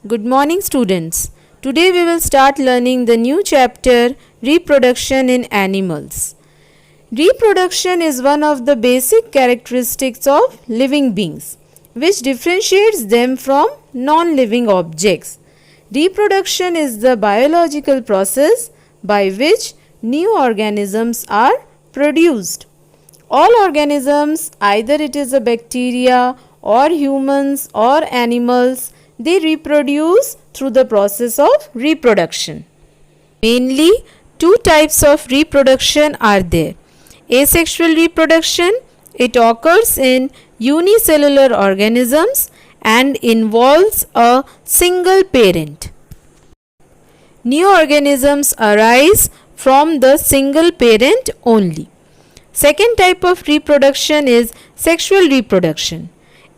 Good morning, students. Today we will start learning the new chapter, Reproduction in Animals. Reproduction is one of the basic characteristics of living beings, which differentiates them from non-living objects. Reproduction is the biological process by which new organisms are produced. All organisms, either it is a bacteria or humans or animals, they reproduce through the process of reproduction. Mainly, two types of reproduction are there. Asexual reproduction, it occurs in unicellular organisms and involves a single parent. New organisms arise from the single parent only. Second type of reproduction is sexual reproduction.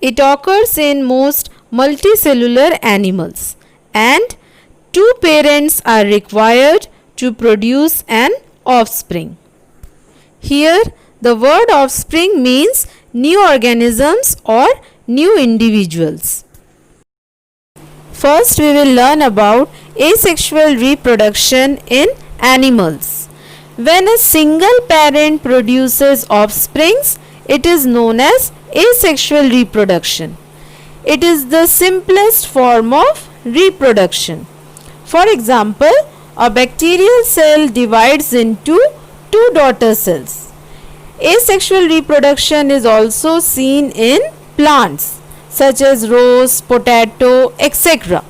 It occurs in most multicellular animals and two parents are required to produce an offspring. Here the word offspring means new organisms or new individuals. First we will learn about asexual reproduction in animals. When a single parent produces offsprings, it is known as asexual reproduction. It is the simplest form of reproduction. For example, a bacterial cell divides into two daughter cells. Asexual reproduction is also seen in plants such as rose, potato, etc.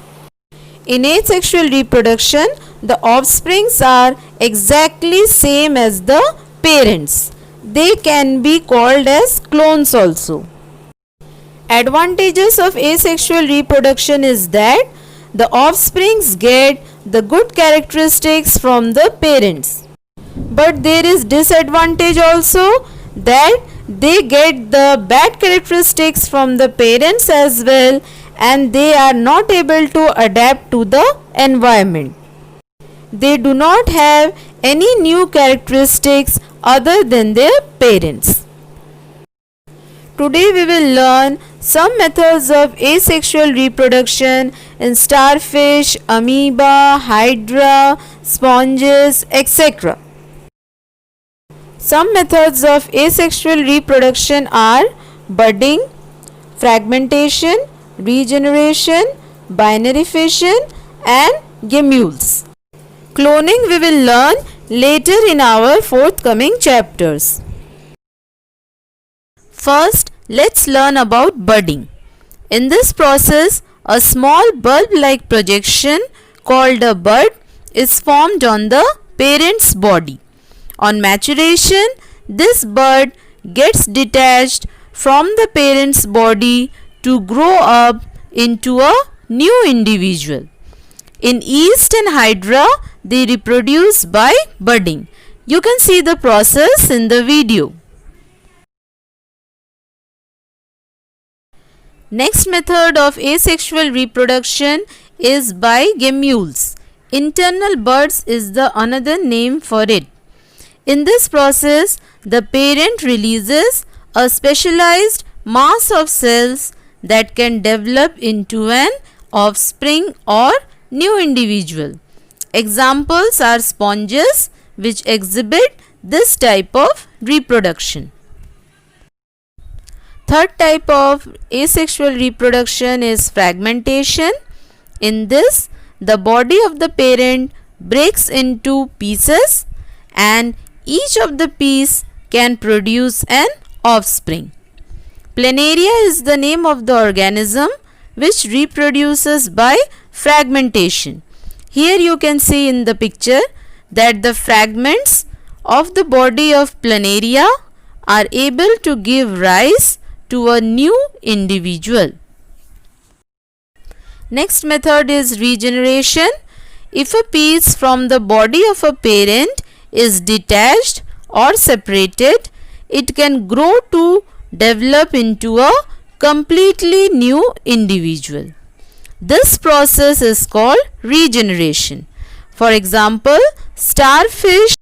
In asexual reproduction, the offsprings are exactly same as the parents. They can be called as clones also. Advantages of asexual reproduction is that the offsprings get the good characteristics from the parents. But there is disadvantage also, that they get the bad characteristics from the parents as well, and they are not able to adapt to the environment. They do not have any new characteristics other than their parents. Today we will learn some methods of asexual reproduction in starfish, amoeba, hydra, sponges, etc. Some methods of asexual reproduction are budding, fragmentation, regeneration, binary fission and gamules. Cloning we will learn later in our forthcoming chapters. First, let's learn about budding. In this process, a small bulb-like projection called a bud is formed on the parent's body. On maturation, this bud gets detached from the parent's body to grow up into a new individual. In yeast and hydra, they reproduce by budding. You can see the process in the video. Next method of asexual reproduction is by gamules. Internal buds is the another name for it. In this process, the parent releases a specialized mass of cells that can develop into an offspring or new individual. Examples are sponges, which exhibit this type of reproduction. Third type of asexual reproduction is fragmentation. In this, the body of the parent breaks into pieces and each of the piece can produce an offspring. Planaria is the name of the organism which reproduces by fragmentation. Here you can see in the picture that the fragments of the body of planaria are able to give rise to a new individual. Next method is regeneration. If a piece from the body of a parent is detached or separated, it can grow to develop into a completely new individual. This process is called regeneration. For example, starfish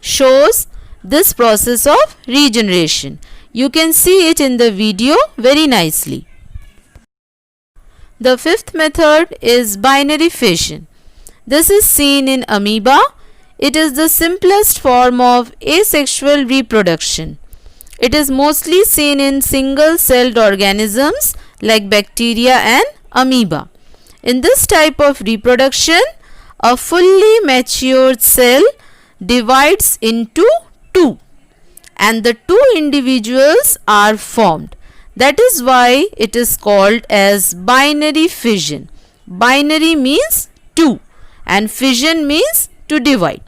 shows this process of regeneration. You can see it in the video very nicely. The fifth method is binary fission. This is seen in amoeba. It is the simplest form of asexual reproduction. It is mostly seen in single-celled organisms like bacteria and amoeba. In this type of reproduction, a fully matured cell divides into two and the two individuals are formed. That is why it is called as binary fission. Binary means two and fission means to divide.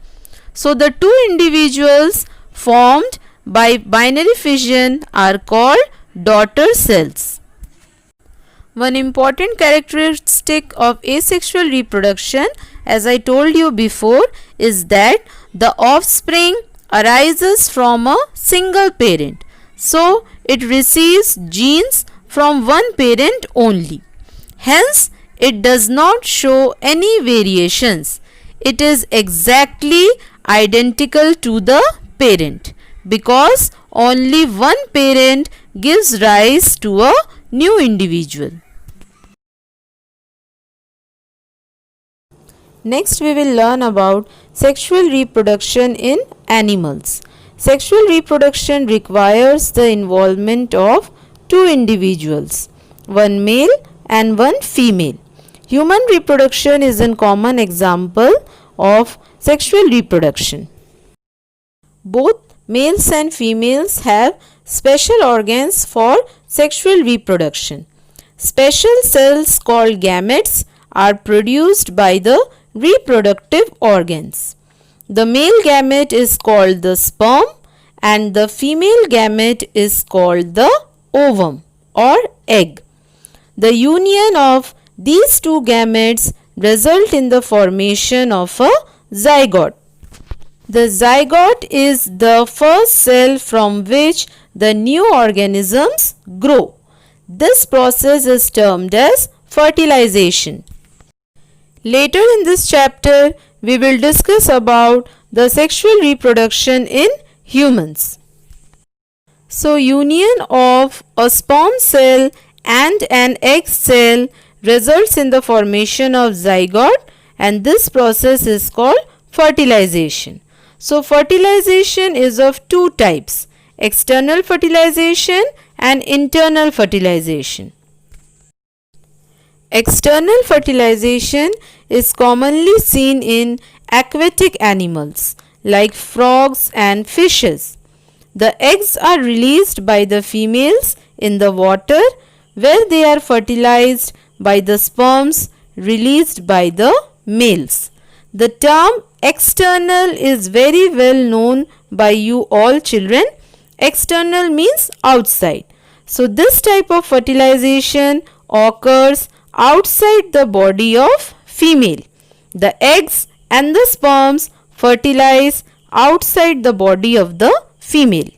So the two individuals formed by binary fission are called daughter cells. One important characteristic of asexual reproduction, as I told you before, is that the offspring arises from a single parent. So it receives genes from one parent only. Hence, it does not show any variations. It is exactly identical to the parent because only one parent gives rise to a new individual. Next, we will learn about sexual reproduction in animals. Sexual reproduction requires the involvement of two individuals, one male and one female. Human reproduction is a common example of sexual reproduction. Both males and females have special organs for sexual reproduction. Special cells called gametes are produced by the reproductive organs. The male gamete is called the sperm and the female gamete is called the ovum or egg. The union of these two gametes result in the formation of a zygote. The zygote is the first cell from which the new organisms grow. This process is termed as fertilization. Later in this chapter, we will discuss about the sexual reproduction in humans. So, union of a sperm cell and an egg cell results in the formation of zygote and this process is called fertilization. So, fertilization is of two types, external fertilization and internal fertilization. External fertilization is commonly seen in aquatic animals like frogs and fishes. The eggs are released by the females in the water where they are fertilized by the sperms released by the males. The term external is very well known by you all children. External means outside. So this type of fertilization occurs outside the body of female. The eggs and the sperms fertilize outside the body of the female.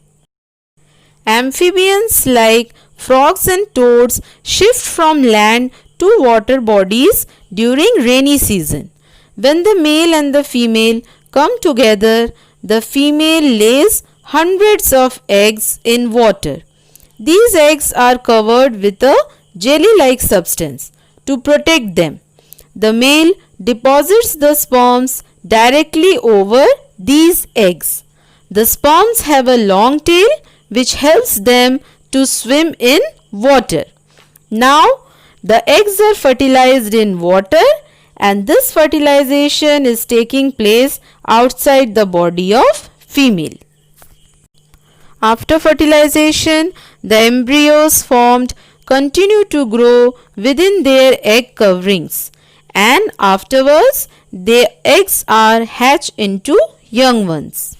Amphibians like frogs and toads shift from land to water bodies during rainy season. When the male and the female come together, the female lays hundreds of eggs in water. These eggs are covered with a jelly-like substance to protect them. The male deposits the sperms directly over these eggs. The sperms have a long tail which helps them to swim in water. Now, the eggs are fertilized in water and this fertilization is taking place outside the body of female. After fertilization, the embryos formed continue to grow within their egg coverings and afterwards the eggs are hatched into young ones.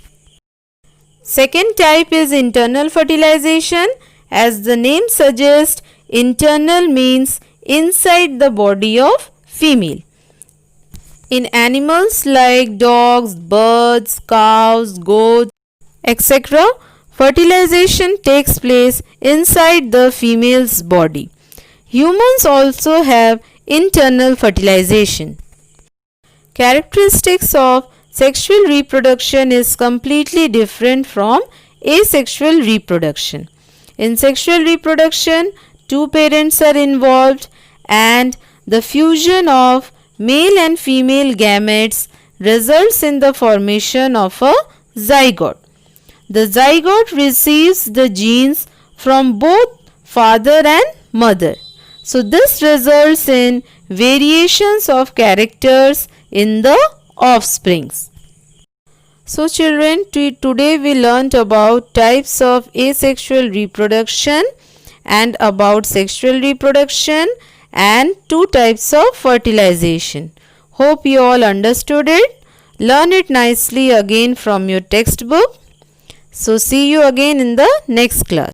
Second type is internal fertilization. As the name suggests, internal means inside the body of female. In animals like dogs, birds, cows, goats, etc., fertilization takes place inside the female's body. Humans also have internal fertilization. Characteristics of sexual reproduction is completely different from asexual reproduction. In sexual reproduction, two parents are involved and the fusion of male and female gametes results in the formation of a zygote. The zygote receives the genes from both father and mother. So this results in variations of characters in the offsprings. So children, today we learnt about types of asexual reproduction and about sexual reproduction and two types of fertilization. Hope you all understood it. Learn it nicely again from your textbook. So see you again in the next class.